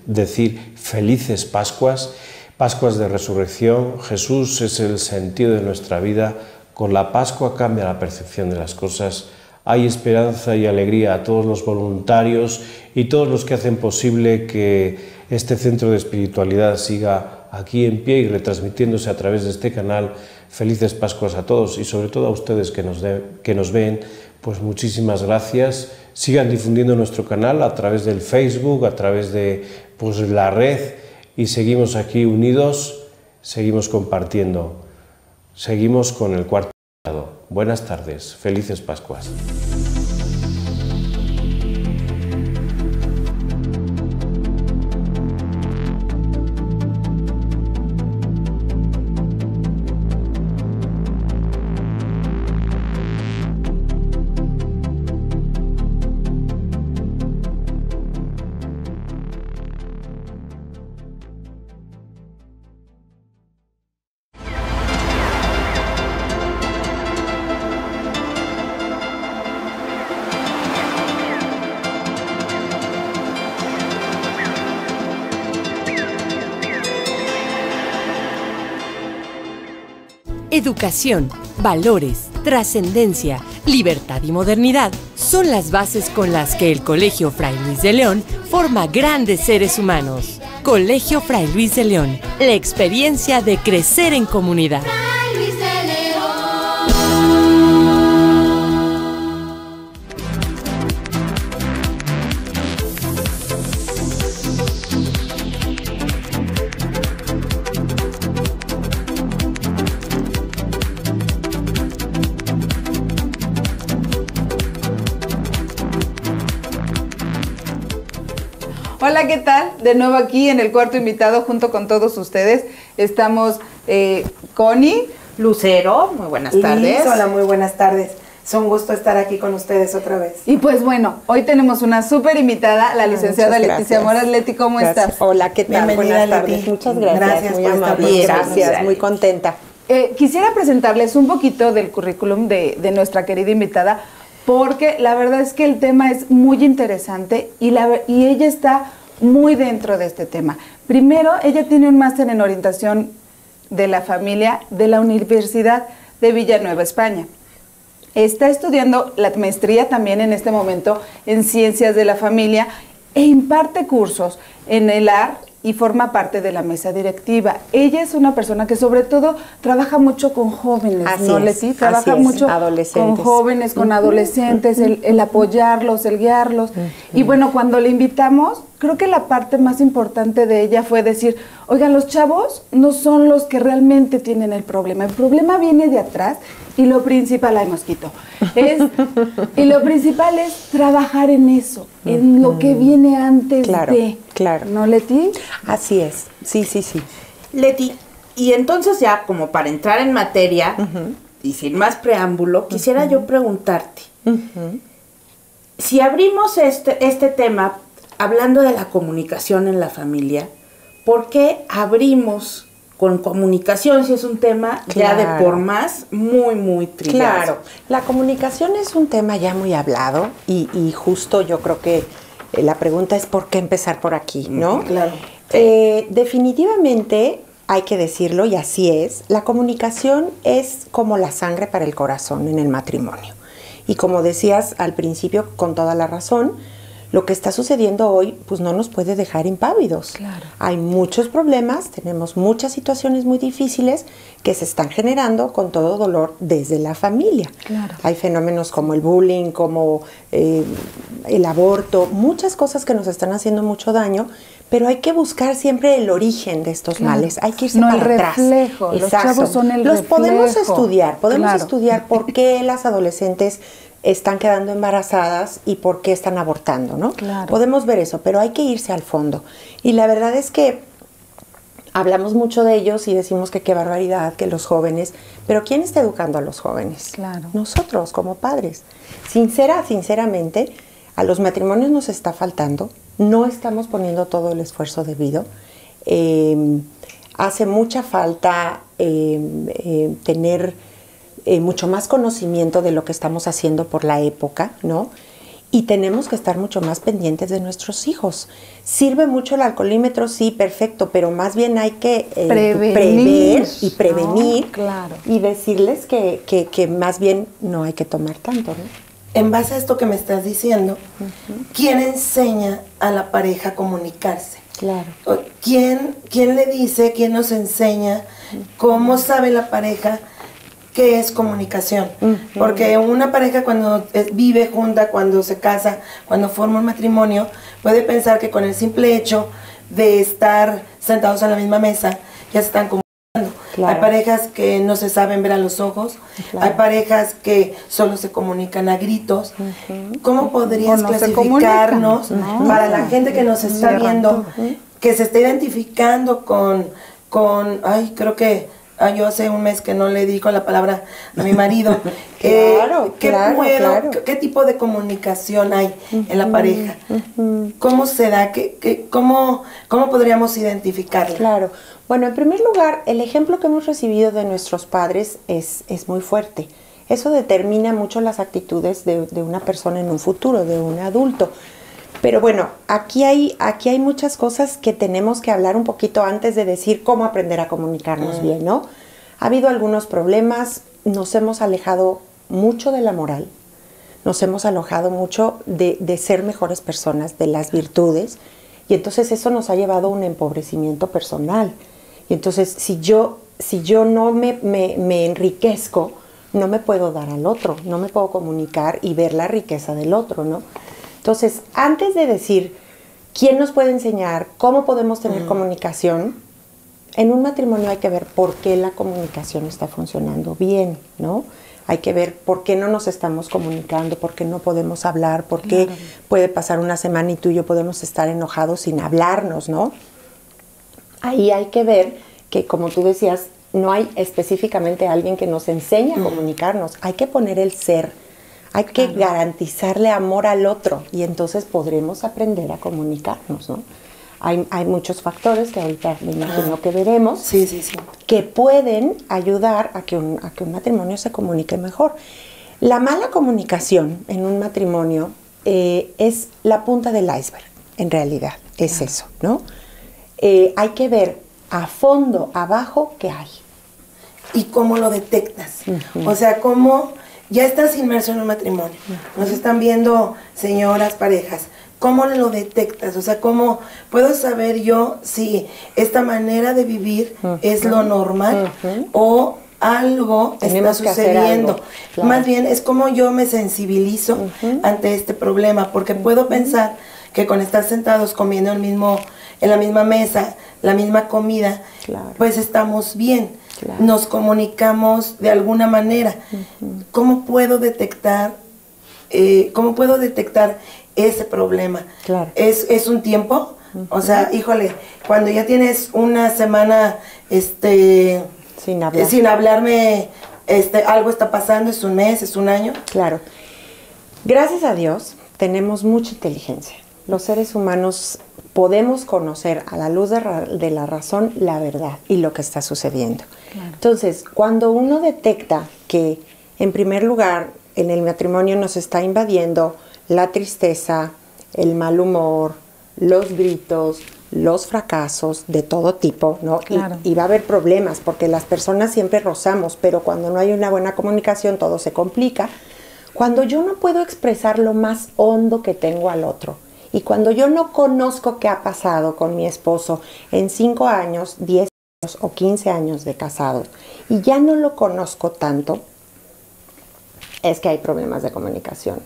decir felices Pascuas, Pascuas de Resurrección. Jesús es el sentido de nuestra vida. Con la Pascua cambia la percepción de las cosas. Hay esperanza y alegría a todos los voluntarios y todos los que hacen posible que este centro de espiritualidad siga aquí en pie y retransmitiéndose a través de este canal. Felices Pascuas a todos y sobre todo a ustedes que nos ven, pues muchísimas gracias. Sigan difundiendo nuestro canal a través del Facebook, a través de la red, y seguimos aquí unidos, seguimos compartiendo. Seguimos con el cuarto grado. Buenas tardes, felices Pascuas.
Educación, valores, trascendencia, libertad y modernidad son las bases con las que el Colegio Fray Luis de León forma grandes seres humanos. Colegio Fray Luis de León, la experiencia de crecer en comunidad.
Fray Luis de León. Hola, ¿qué tal? De nuevo aquí en el cuarto invitado junto con todos ustedes. Estamos Connie,
Lucero, muy buenas tardes.
Hola, muy buenas tardes. Es un gusto estar aquí con ustedes otra vez.
Y pues bueno, hoy tenemos una súper invitada, la licenciada Leticia Moras. Leti, ¿cómo estás?
Hola, ¿qué tal?
Bienvenida,
Buenas tardes.
Leti.
Muchas gracias.
Gracias
muy
por estar
amable.
con
Gracias, muy contenta.
Quisiera presentarles un poquito del currículum de nuestra querida invitada, porque la verdad es que el tema es muy interesante y ella está muy dentro de este tema. Primero, ella tiene un máster en orientación de la familia de la Universidad de Villanueva, España. Está estudiando la maestría también en este momento en Ciencias de la Familia e imparte cursos en el AR y forma parte de la mesa directiva. Ella es una persona que sobre todo trabaja mucho con jóvenes, ¿no, Leti? Trabaja mucho con jóvenes, con adolescentes, el apoyarlos, el guiarlos. Y bueno, cuando le invitamos, creo que la parte más importante de ella fue decir, oigan, los chavos no son los que realmente tienen el problema viene de atrás y lo principal, ay mosquito, y lo principal es trabajar en eso, en lo que viene antes de.
Claro.
¿No, Leti?
Así es, sí.
Leti, y entonces ya como para entrar en materia y sin más preámbulo, quisiera yo preguntarte, si abrimos este tema hablando de la comunicación en la familia, ¿por qué abrimos con comunicación si es un tema ya de por más muy trillado?
Claro, la comunicación es un tema ya muy hablado y justo yo creo que la pregunta es ¿por qué empezar por aquí, no?
Claro.
Definitivamente hay que decirlo y así es, la comunicación es como la sangre para el corazón en el matrimonio. Y como decías al principio con toda la razón, lo que está sucediendo hoy pues no nos puede dejar impávidos.
Claro.
Hay muchos problemas, tenemos muchas situaciones muy difíciles que se están generando con todo dolor desde la familia.
Claro.
Hay fenómenos como el bullying, como el aborto, muchas cosas que nos están haciendo mucho daño, pero hay que buscar siempre el origen de estos males. Hay que irse para atrás.
Reflejo. Los chavos son el
Los
reflejo.
podemos estudiar,
Claro.
estudiar por qué las adolescentes están quedando embarazadas y por qué están abortando, ¿no?
Claro.
Podemos ver eso, pero hay que irse al fondo. Y la verdad es que hablamos mucho de ellos y decimos que qué barbaridad, que los jóvenes, pero ¿quién está educando a los jóvenes?
Claro.
Nosotros, como padres. Sinceramente, a los matrimonios nos está faltando, no estamos poniendo todo el esfuerzo debido. Hace mucha falta tener mucho más conocimiento de lo que estamos haciendo por la época, ¿no? Y tenemos que estar mucho más pendientes de nuestros hijos. ¿Sirve mucho el alcoholímetro? Sí, perfecto, pero más bien hay que prever y prevenir,
¿no? Claro.
Y decirles que más bien no hay que tomar tanto, ¿no?
En base a esto que me estás diciendo, ¿quién enseña a la pareja a comunicarse?
Claro.
¿Quién le dice, quién nos enseña, cómo sabe la pareja qué es comunicación? Porque una pareja cuando vive junta, cuando se casa, cuando forma un matrimonio, puede pensar que con el simple hecho de estar sentados a la misma mesa ya se están comunicando. Claro. Hay parejas que no se saben ver a los ojos, hay parejas que solo se comunican a gritos. ¿Cómo podrías clasificarnos para la gente que nos está viendo, que se está identificando con creo que yo hace un mes que no le digo la palabra a mi marido. ¿Qué tipo de comunicación hay en la pareja? ¿Cómo se da? ¿Cómo podríamos identificarla?
Claro. Bueno, en primer lugar, el ejemplo que hemos recibido de nuestros padres es muy fuerte. Eso determina mucho las actitudes de una persona en un futuro, de un adulto. Pero bueno, aquí hay muchas cosas que tenemos que hablar un poquito antes de decir cómo aprender a comunicarnos bien, ¿no? Ha habido algunos problemas, nos hemos alejado mucho de la moral, nos hemos alejado mucho de ser mejores personas, de las virtudes, y entonces eso nos ha llevado a un empobrecimiento personal. Y entonces si yo no me enriquezco, no me puedo dar al otro, no me puedo comunicar y ver la riqueza del otro, ¿no? Entonces, antes de decir quién nos puede enseñar, cómo podemos tener comunicación, en un matrimonio hay que ver por qué la comunicación está funcionando bien, ¿no? Hay que ver por qué no nos estamos comunicando, por qué no podemos hablar, por qué puede pasar una semana y tú y yo podemos estar enojados sin hablarnos, ¿no? Ahí hay que ver que, como tú decías, no hay específicamente alguien que nos enseñe a comunicarnos. Hay que poner el ser, hay que garantizarle amor al otro y entonces podremos aprender a comunicarnos, ¿no? Hay muchos factores que ahorita me imagino que veremos que pueden ayudar a que un matrimonio se comunique mejor. La mala comunicación en un matrimonio es la punta del iceberg, en realidad, es eso, ¿no? Hay que ver a fondo, abajo, qué hay.
¿Y cómo lo detectas? O sea, cómo ya estás inmerso en un matrimonio. Nos están viendo señoras, parejas. ¿Cómo lo detectas? O sea, ¿cómo puedo saber yo si esta manera de vivir es lo normal o algo está sucediendo? Claro. Más bien es como yo me sensibilizo ante este problema, porque puedo pensar que con estar sentados comiendo en la misma mesa, la misma comida, pues estamos bien. Nos comunicamos de alguna manera. ¿Cómo puedo detectar ese problema? ¿Es un tiempo? O sea, híjole, cuando ya tienes una semana sin hablarme, algo está pasando, es un mes, es un año.
Claro. Gracias a Dios tenemos mucha inteligencia. Los seres humanos podemos conocer a la luz de la razón la verdad y lo que está sucediendo. Entonces, cuando uno detecta que, en primer lugar, en el matrimonio nos está invadiendo la tristeza, el mal humor, los gritos, los fracasos de todo tipo, ¿no? Y va a haber problemas porque las personas siempre rozamos, pero cuando no hay una buena comunicación todo se complica. Cuando yo no puedo expresar lo más hondo que tengo al otro y cuando yo no conozco qué ha pasado con mi esposo en 5 años, 10 años o 15 años de casados y ya no lo conozco tanto, es que hay problemas de comunicación.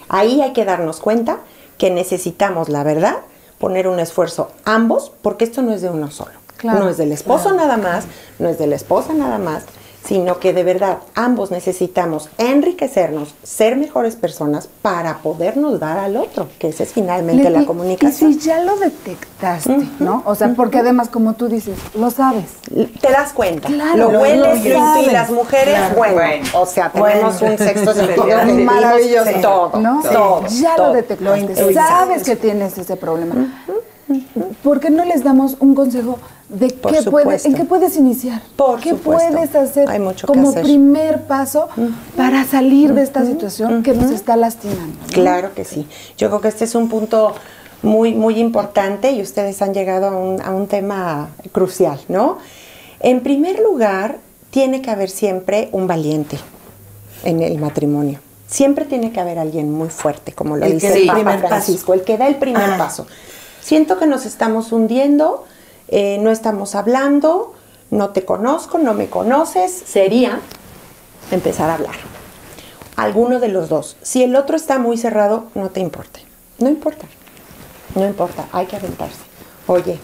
Ahí hay que darnos cuenta que necesitamos, la verdad, poner un esfuerzo ambos, porque esto no es de uno solo. No es del esposo nada más, no es de la esposa nada más, sino que de verdad ambos necesitamos enriquecernos, ser mejores personas para podernos dar al otro, que esa es finalmente la comunicación.
Y si ya lo detectaste, ¿no? O sea, porque además, como tú dices, lo sabes.
Te das cuenta, lo hueles, y las mujeres, bueno, o sea, tenemos un sexto sentido
maravilloso.
Todo,
¿no?
Todo,
ya lo detectaste, sabes que tienes ese problema. ¿Por qué no les damos un consejo de en qué puedes iniciar? ¿Qué puedes hacer como primer paso para salir de esta situación que nos está lastimando? ¿No?
Claro que sí. Yo creo que este es un punto muy, muy importante y ustedes han llegado a un tema crucial, ¿no? En primer lugar, tiene que haber siempre un valiente en el matrimonio. Siempre tiene que haber alguien muy fuerte, como lo dice el Papa Francisco, el que da el primer paso. Siento que nos estamos hundiendo, no estamos hablando, no te conozco, no me conoces. Sería empezar a hablar. Alguno de los dos. Si el otro está muy cerrado, no te importe. No importa. No importa, hay que aventarse. Oye,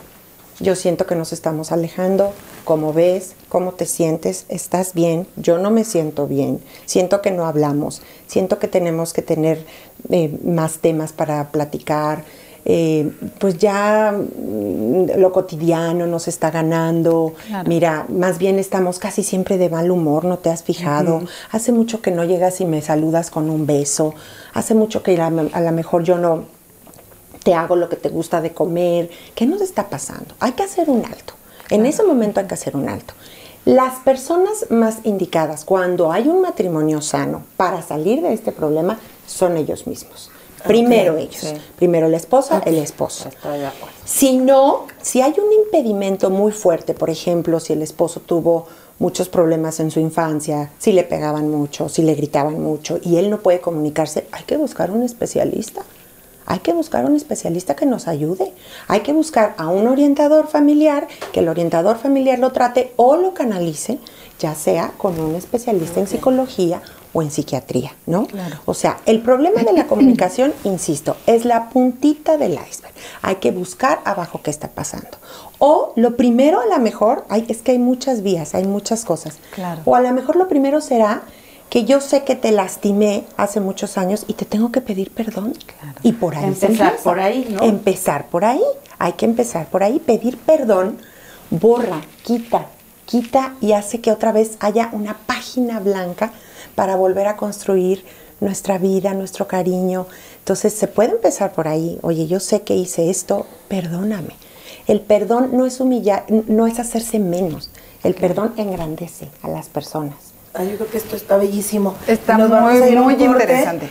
yo siento que nos estamos alejando. ¿Cómo ves? ¿Cómo te sientes? ¿Estás bien? Yo no me siento bien. Siento que no hablamos. Siento que tenemos que tener más temas para platicar. Pues ya lo cotidiano nos está ganando. Mira, más bien estamos casi siempre de mal humor, ¿no te has fijado? Hace mucho que no llegas y me saludas con un beso. Hace mucho que a lo mejor yo no te hago lo que te gusta de comer. ¿Qué nos está pasando? Hay que hacer un alto. En ese momento hay que hacer un alto. Las personas más indicadas cuando hay un matrimonio sano para salir de este problema son ellos mismos. Primero ellos, primero la esposa, el esposo.
Estoy de acuerdo.
Si no, si hay un impedimento muy fuerte, por ejemplo, si el esposo tuvo muchos problemas en su infancia, si le pegaban mucho, si le gritaban mucho y él no puede comunicarse, hay que buscar un especialista. Hay que buscar un especialista que nos ayude. Hay que buscar a un orientador familiar, que el orientador familiar lo trate o lo canalice, ya sea con un especialista en psicología o en psiquiatría, ¿no? O sea, el problema de la comunicación, insisto, es la puntita del iceberg. Hay que buscar abajo qué está pasando. O lo primero, a lo mejor, es que hay muchas vías, hay muchas cosas. O a lo mejor lo primero será que yo sé que te lastimé hace muchos años y te tengo que pedir perdón. Claro. Y por ahí
empezar por ahí, ¿no?
Empezar por ahí. Hay que empezar por ahí. Pedir perdón borra, quita y hace que otra vez haya una página blanca para volver a construir nuestra vida, nuestro cariño. Entonces se puede empezar por ahí. Oye, yo sé que hice esto, perdóname. El perdón no es humillar, no es hacerse menos. El perdón engrandece a las personas.
Ay, yo creo que esto está bellísimo.
Está
Nos vamos a ir a un
muy
corte.
interesante.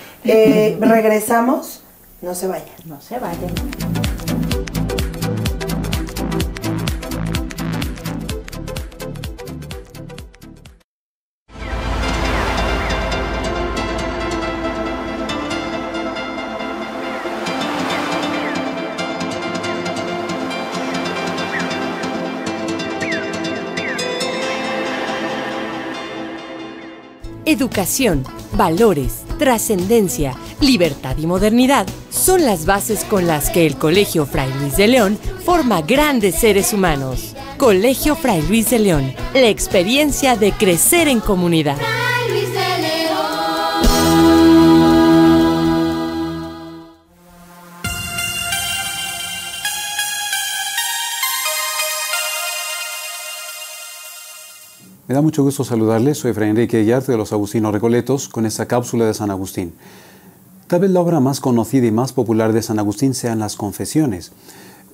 Regresamos. No se vayan.
No se vayan.
Educación, valores, trascendencia, libertad y modernidad son las bases con las que el Colegio Fray Luis de León forma grandes seres humanos. Colegio Fray Luis de León, la experiencia de crecer en comunidad.
Me da mucho gusto saludarles, soy Fray Enrique Guillarte de los Agustinos Recoletos con esta cápsula de San Agustín. Tal vez la obra más conocida y más popular de San Agustín sean las Confesiones,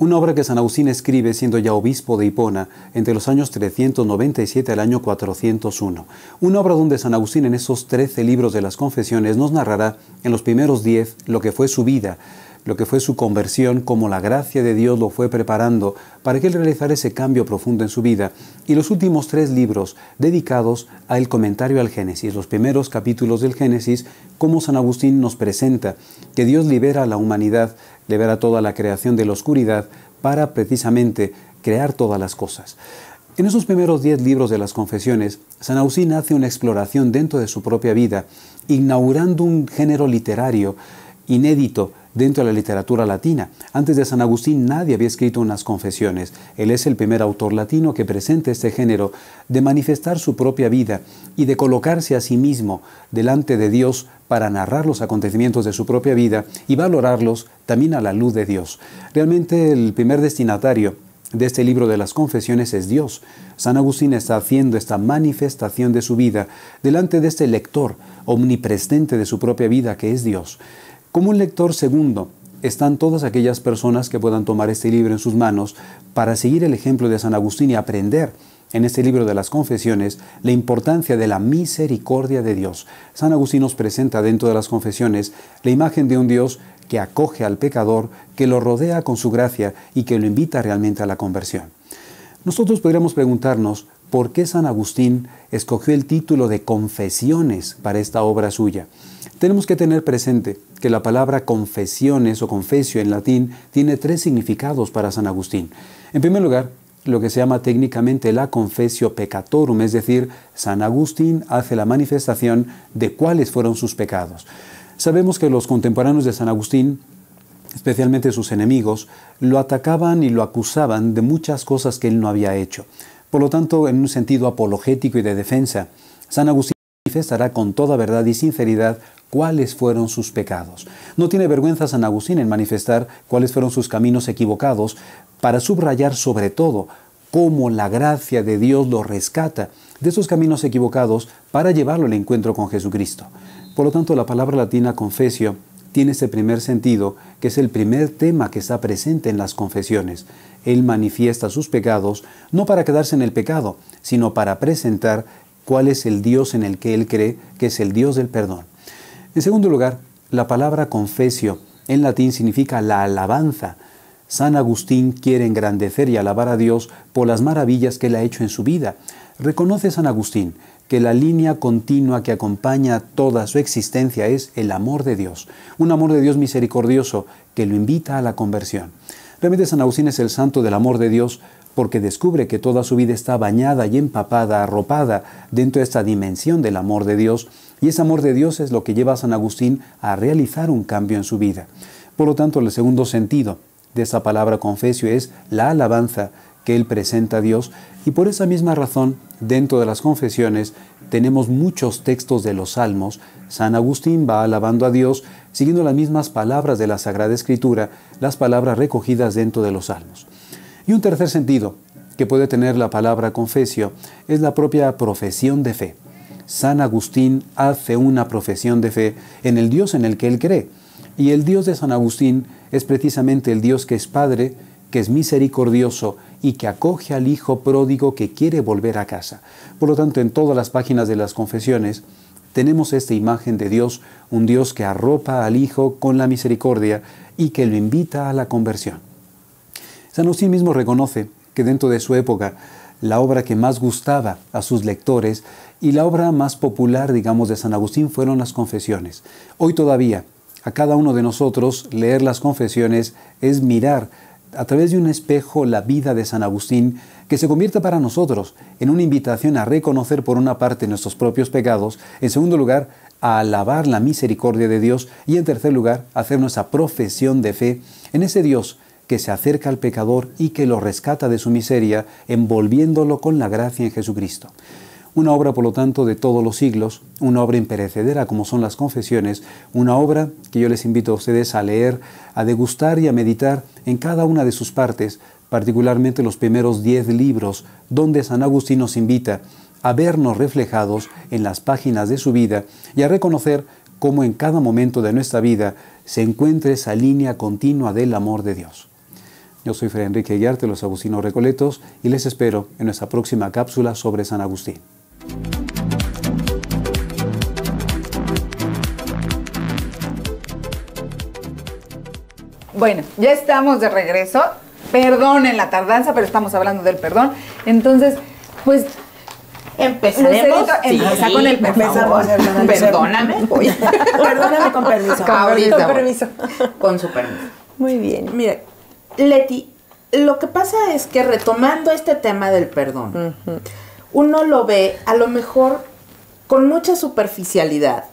una obra que San Agustín escribe siendo ya obispo de Hipona entre los años 397 al año 401. Una obra donde San Agustín en esos 13 libros de las Confesiones nos narrará en los primeros 10 lo que fue su vida, lo que fue su conversión, cómo la gracia de Dios lo fue preparando para que él realizara ese cambio profundo en su vida, y los últimos 3 libros dedicados al comentario al Génesis, los primeros capítulos del Génesis, cómo San Agustín nos presenta que Dios libera a la humanidad, libera toda la creación de la oscuridad para precisamente crear todas las cosas. En esos primeros 10 libros de las Confesiones, San Agustín hace una exploración dentro de su propia vida, inaugurando un género literario inédito dentro de la literatura latina. Antes de San Agustín nadie había escrito unas confesiones. Él es el primer autor latino que presenta este género de manifestar su propia vida y de colocarse a sí mismo delante de Dios para narrar los acontecimientos de su propia vida y valorarlos también a la luz de Dios. Realmente el primer destinatario de este libro de las Confesiones es Dios. San Agustín está haciendo esta manifestación de su vida delante de este lector omnipresente de su propia vida que es Dios. Como un lector segundo están todas aquellas personas que puedan tomar este libro en sus manos para seguir el ejemplo de San Agustín y aprender en este libro de las Confesiones la importancia de la misericordia de Dios. San Agustín nos presenta dentro de las Confesiones la imagen de un Dios que acoge al pecador, que lo rodea con su gracia y que lo invita realmente a la conversión. Nosotros podríamos preguntarnos por qué San Agustín escogió el título de Confesiones para esta obra suya. Tenemos que tener presente que la palabra confesiones o confesio en latín tiene 3 significados para San Agustín. En primer lugar, lo que se llama técnicamente la confessio peccatorum, es decir, San Agustín hace la manifestación de cuáles fueron sus pecados. Sabemos que los contemporáneos de San Agustín, especialmente sus enemigos, lo atacaban y lo acusaban de muchas cosas que él no había hecho. Por lo tanto, en un sentido apologético y de defensa, San Agustín manifestará con toda verdad y sinceridad cuáles fueron sus pecados. No tiene vergüenza San Agustín en manifestar cuáles fueron sus caminos equivocados para subrayar sobre todo cómo la gracia de Dios lo rescata de esos caminos equivocados para llevarlo al encuentro con Jesucristo. Por lo tanto, la palabra latina confesio tiene este primer sentido, que es el primer tema que está presente en las confesiones. Él manifiesta sus pecados no para quedarse en el pecado, sino para presentar cuál es el Dios en el que él cree, que es el Dios del perdón. En segundo lugar, la palabra confesio en latín significa la alabanza. San Agustín quiere engrandecer y alabar a Dios por las maravillas que él ha hecho en su vida. Reconoce San Agustín que la línea continua que acompaña toda su existencia es el amor de Dios, un amor de Dios misericordioso que lo invita a la conversión. Realmente San Agustín es el santo del amor de Dios porque descubre que toda su vida está bañada y empapada, arropada dentro de esta dimensión del amor de Dios, y ese amor de Dios es lo que lleva a San Agustín a realizar un cambio en su vida. Por lo tanto, el segundo sentido de esta palabra confesio es la alabanza que él presenta a Dios, y por esa misma razón, dentro de las confesiones, tenemos muchos textos de los Salmos. San Agustín va alabando a Dios, siguiendo las mismas palabras de la Sagrada Escritura, las palabras recogidas dentro de los Salmos. Y un tercer sentido que puede tener la palabra confesio es la propia profesión de fe. San Agustín hace una profesión de fe en el Dios en el que él cree. Y el Dios de San Agustín es precisamente el Dios que es Padre, que es misericordioso y que acoge al hijo pródigo que quiere volver a casa. Por lo tanto, en todas las páginas de las confesiones tenemos esta imagen de Dios, un Dios que arropa al hijo con la misericordia y que lo invita a la conversión. San Agustín mismo reconoce que dentro de su época la obra que más gustaba a sus lectores y la obra más popular, digamos, de San Agustín fueron las confesiones. Hoy todavía, a cada uno de nosotros, leer las confesiones es mirar a través de un espejo la vida de San Agustín, que se convierte para nosotros en una invitación a reconocer por una parte nuestros propios pecados, en segundo lugar, a alabar la misericordia de Dios y en tercer lugar, a hacer nuestra profesión de fe en ese Dios que se acerca al pecador y que lo rescata de su miseria, envolviéndolo con la gracia en Jesucristo. Una obra, por lo tanto, de todos los siglos, una obra imperecedera como son las confesiones, una obra que yo les invito a ustedes a leer, a degustar y a meditar en cada una de sus partes, particularmente los primeros 10 libros, donde San Agustín nos invita a vernos reflejados en las páginas de su vida y a reconocer cómo en cada momento de nuestra vida se encuentra esa línea continua del amor de Dios. Yo soy Fray Enrique Aguiar de los Agustinos Recoletos y les espero en nuestra próxima cápsula sobre San Agustín.
Bueno, ya estamos de regreso. Perdonen la tardanza, pero estamos hablando del perdón. Entonces, pues
empezaremos.
Empieza con el perdón.
Perdóname.
Perdóname con permiso.
Ahorita,
Con permiso.
Con su permiso.
Muy bien.
Mire, Leti, lo que pasa es que retomando este tema del perdón, uno lo ve a lo mejor con mucha superficialidad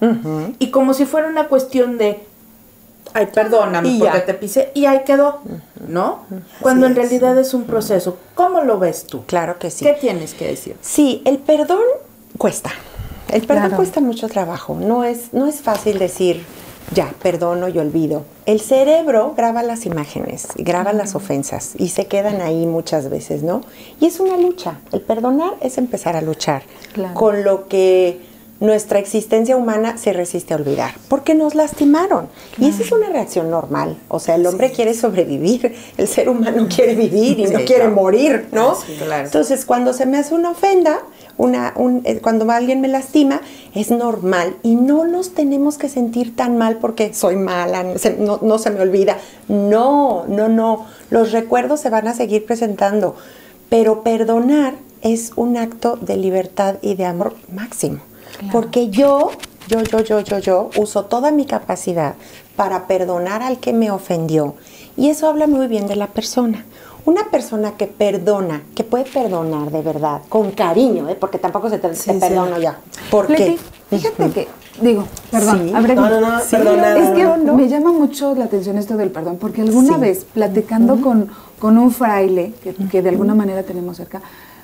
y como si fuera una cuestión de ay, perdóname
y
porque
ya
te pisé y ahí quedó, ¿no? Cuando en realidad es un proceso. ¿Cómo lo ves tú?
Claro que sí.
¿Qué tienes que decir?
Sí, el perdón cuesta. El perdón
Claro.
cuesta mucho trabajo. No es fácil decir, ya, perdono y olvido. El cerebro graba las imágenes, graba las ofensas y se quedan ahí muchas veces, ¿no? Y es una lucha. El perdonar es empezar a luchar con lo que nuestra existencia humana se resiste a olvidar, porque nos lastimaron. Y esa es una reacción normal. O sea, el hombre quiere sobrevivir, el ser humano quiere vivir y no quiere morir, ¿no?
Sí, claro.
Entonces, cuando se me hace una ofenda, cuando alguien me lastima, es normal y no nos tenemos que sentir tan mal porque soy mala, no se me olvida. No. Los recuerdos se van a seguir presentando, pero perdonar es un acto de libertad y de amor máximo. Claro. Porque yo uso toda mi capacidad para perdonar al que me ofendió. Y eso habla muy bien de la persona. Una persona que perdona, que puede perdonar de verdad, con cariño, porque tampoco te perdono ya. ¿Por qué?
Fíjate que, perdón,
Sí.
No,
sí,
perdona.
es que me llama mucho la atención esto del perdón, porque alguna vez, platicando con un fraile, que de alguna manera tenemos cerca,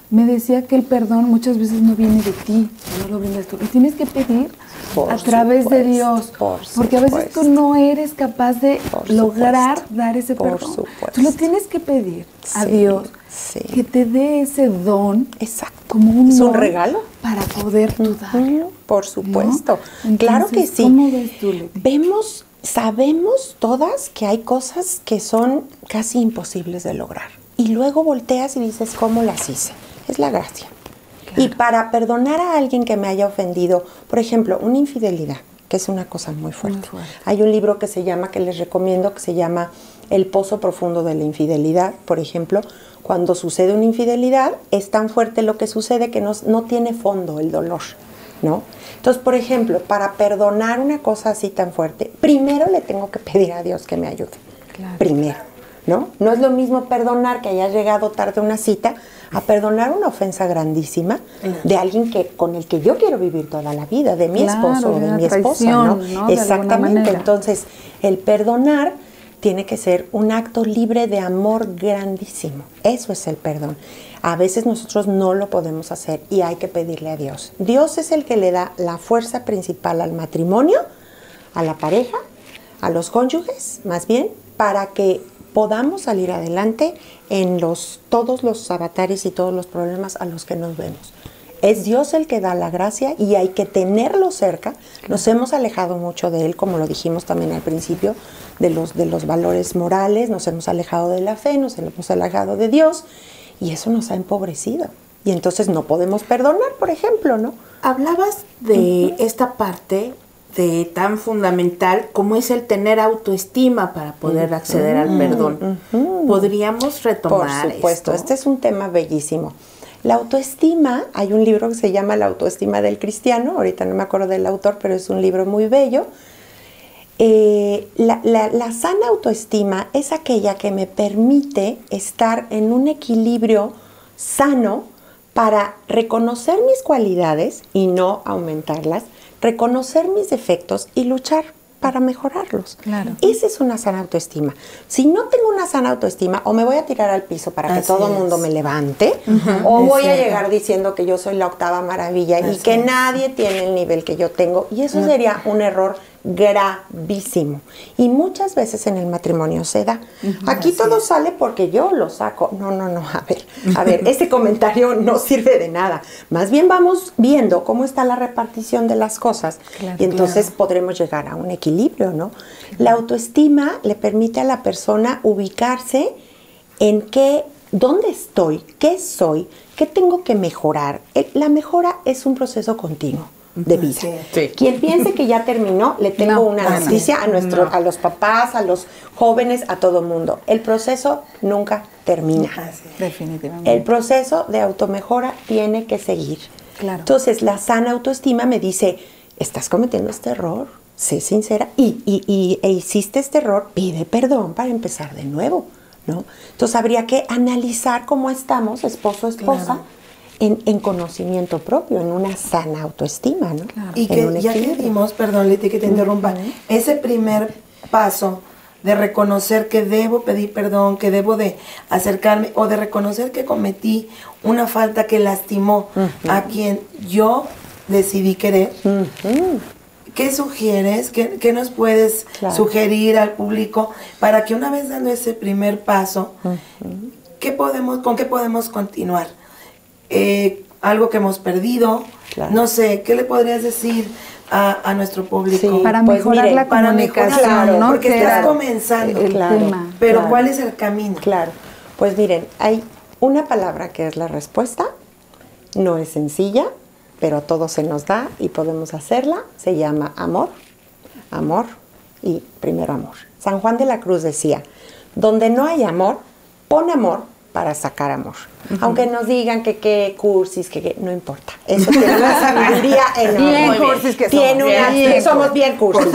me decía que el perdón muchas veces no viene de ti, no lo brindas tú, lo tienes que pedir a través de Dios, porque a veces tú no eres capaz de lograr dar ese perdón. Tú lo tienes que pedir a Dios, que te dé ese don, como un don
regalo
para poder tú dar.
Por supuesto,
¿no?
claro que
Entonces,
sí.
¿cómo ves tú, Leti?
Sabemos todas que hay cosas que son casi imposibles de lograr. Y luego volteas y dices, ¿cómo las hice? Es la gracia. Claro. Y para perdonar a alguien que me haya ofendido, por ejemplo, una infidelidad, que es una cosa muy fuerte. Hay un libro que les recomiendo, que se llama El pozo profundo de la infidelidad. Por ejemplo, cuando sucede una infidelidad, es tan fuerte lo que sucede que no tiene fondo el dolor, ¿no? Entonces, por ejemplo, para perdonar una cosa así tan fuerte, primero le tengo que pedir a Dios que me ayude. Claro. Primero, ¿no? No es lo mismo perdonar que hayas llegado tarde a una cita a perdonar una ofensa grandísima de alguien con el que yo quiero vivir toda la vida, de mi esposo o de mi esposa, ¿no? Exactamente. Entonces, el perdonar tiene que ser un acto libre de amor grandísimo. Eso es el perdón. A veces nosotros no lo podemos hacer y hay que pedirle a Dios. Dios es el que le da la fuerza principal al matrimonio, a la pareja, a los cónyuges, más bien, para que podamos salir adelante en todos los avatares y todos los problemas a los que nos vemos. Es Dios el que da la gracia y hay que tenerlo cerca. Nos hemos alejado mucho de Él, como lo dijimos también al principio, de los valores morales, nos hemos alejado de la fe, nos hemos alejado de Dios y eso nos ha empobrecido. Y entonces no podemos perdonar, por ejemplo, ¿no?
Hablabas de esta parte de tan fundamental como es el tener autoestima para poder acceder al perdón. ¿Podríamos retomar
Por supuesto,
esto?
este es un tema bellísimo. La autoestima, hay un libro que se llama La autoestima del cristiano, ahorita no me acuerdo del autor, pero es un libro muy bello. La sana autoestima es aquella que me permite estar en un equilibrio sano para reconocer mis cualidades y no aumentarlas, reconocer mis defectos y luchar para mejorarlos.
Claro.
Esa es una sana autoestima. Si no tengo una sana autoestima, o me voy a tirar al piso para que todo el mundo me levante, o voy a llegar diciendo que yo soy la octava maravilla y que nadie tiene el nivel que yo tengo, y eso sería un error gravísimo. Y muchas veces en el matrimonio se da. Aquí todo sale porque yo lo saco. No, a ver, ese comentario no sirve de nada. Más bien vamos viendo cómo está la repartición de las cosas y entonces podremos llegar a un equilibrio, ¿no? La autoestima le permite a la persona ubicarse en dónde estoy, qué soy, qué tengo que mejorar. La mejora es un proceso continuo de vida.
Sí.
Quien piense que ya terminó, le tengo una noticia a los papás, a los jóvenes, a todo mundo. El proceso nunca termina.
Definitivamente.
El proceso de automejora tiene que seguir.
Claro.
Entonces, la sana autoestima me dice, estás cometiendo este error, sé sincera, e hiciste este error, pide perdón para empezar de nuevo, ¿no? Entonces, habría que analizar cómo estamos, esposo, esposa, en conocimiento propio, en una sana autoestima, ¿no?
Claro.
Y que ya que dimos, perdón Leti que te interrumpa, ese primer paso de reconocer que debo pedir perdón, que debo de acercarme o de reconocer que cometí una falta que lastimó a quien yo decidí querer. ¿Qué sugieres? ¿Qué nos puedes sugerir al público para que una vez dando ese primer paso, ¿con qué podemos continuar? Algo que hemos perdido, no sé, ¿qué le podrías decir a nuestro público?
Sí, para mejorar la comunicación, ¿no?
Porque estás comenzando,
el tema.
pero ¿cuál es el camino?
Claro, pues miren, hay una palabra que es la respuesta, no es sencilla, pero a todos se nos da y podemos hacerla, se llama amor, amor y primero amor. San Juan de la Cruz decía, donde no hay amor, pon amor para sacar amor. Aunque nos digan que qué cursis, que no importa. Eso tiene una sabiduría enorme.
Bien cursis que somos.
Somos bien cursis.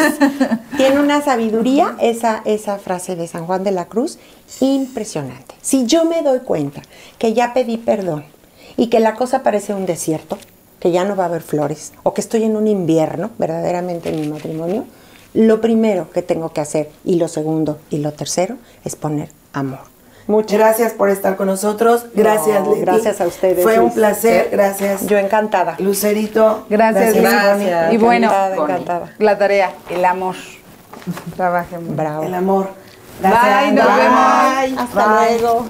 Tiene una sabiduría esa frase de San Juan de la Cruz impresionante. Si yo me doy cuenta que ya pedí perdón y que la cosa parece un desierto, que ya no va a haber flores, o que estoy en un invierno verdaderamente en mi matrimonio, lo primero que tengo que hacer, y lo segundo y lo tercero, es poner amor.
Muchas gracias por estar con nosotros. Gracias, Leti.
Gracias a ustedes.
Fue un placer. Gracias.
Yo encantada.
Lucerito.
Gracias. Y bueno,
encantada.
la tarea, el amor. Trabajen.
Bravo.
El amor.
Bye, nos vemos.
Hasta luego.